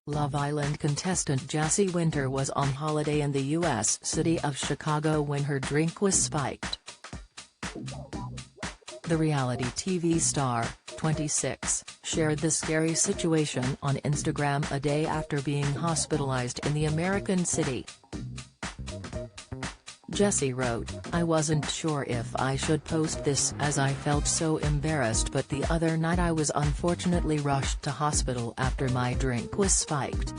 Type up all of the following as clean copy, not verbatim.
Love Island contestant Jessie Wynter was on holiday in the U.S. city of Chicago when her drink was spiked. The reality TV star, 26, shared the scary situation on Instagram a day after being hospitalized in the American city. Jessie wrote, "I wasn't sure if I should post this as I felt so embarrassed, but the other night I was unfortunately rushed to hospital after my drink was spiked.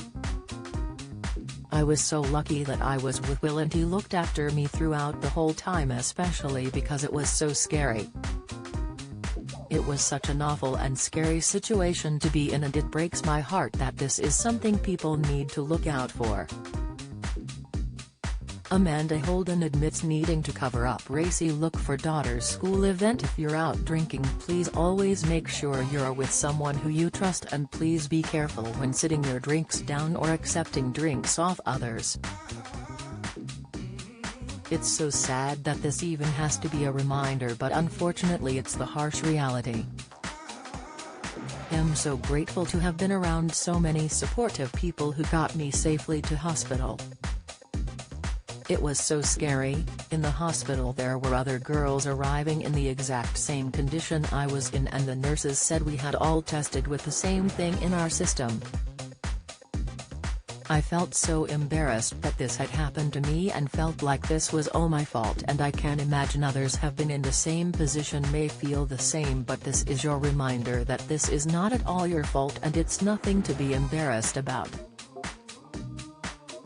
I was so lucky that I was with Will and he looked after me throughout the whole time, especially because it was so scary. It was such an awful and scary situation to be in, and it breaks my heart that this is something people need to look out for." Amanda Holden admits needing to cover up racy look for daughter's school event. "If you're out drinking, please always make sure you're with someone who you trust, and please be careful when sitting your drinks down or accepting drinks off others. It's so sad that this even has to be a reminder, but unfortunately it's the harsh reality. I'm so grateful to have been around so many supportive people who got me safely to hospital. It was so scary. In the hospital there were other girls arriving in the exact same condition I was in, and the nurses said we had all tested with the same thing in our system. I felt so embarrassed that this had happened to me and felt like this was all my fault, and I can imagine others have been in the same position may feel the same, but this is your reminder that this is not at all your fault and it's nothing to be embarrassed about.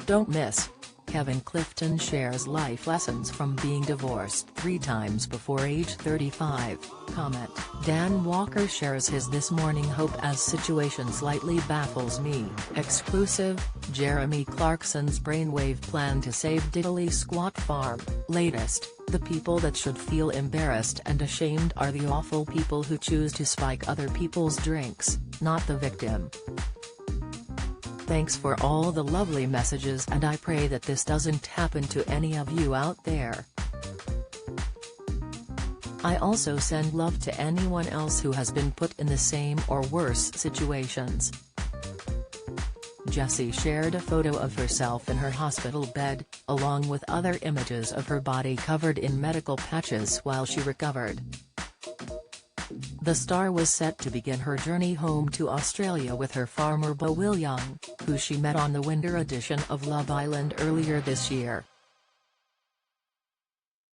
Don't miss." Kevin Clifton shares life lessons from being divorced 3 times before age 35. Comment: Dan Walker shares his "This Morning hope as situation slightly baffles me." Exclusive: Jeremy Clarkson's brainwave plan to save Diddley Squat Farm. Latest: the people that should feel embarrassed and ashamed are the awful people who choose to spike other people's drinks, not the victim. Thanks for all the lovely messages, and I pray that this doesn't happen to any of you out there. I also send love to anyone else who has been put in the same or worse situations." Jessie shared a photo of herself in her hospital bed, along with other images of her body covered in medical patches while she recovered. The star was set to begin her journey home to Australia with her farmer beau Will Young, who she met on the winter edition of Love Island earlier this year.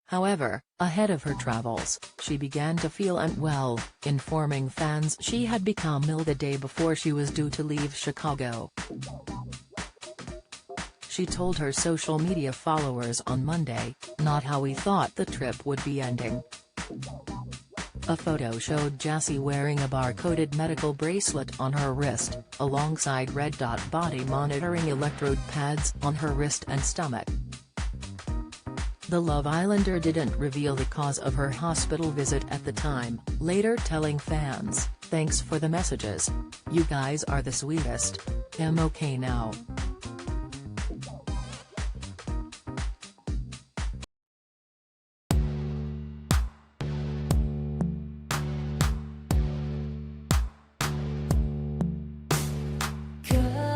However, ahead of her travels, she began to feel unwell, informing fans she had become ill the day before she was due to leave Chicago. She told her social media followers on Monday, "Not how we thought the trip would be ending." A photo showed Jessie wearing a barcoded medical bracelet on her wrist, alongside red dot body monitoring electrode pads on her wrist and stomach. The Love Islander didn't reveal the cause of her hospital visit at the time, later telling fans, "Thanks for the messages. You guys are the sweetest. I'm okay now." Good.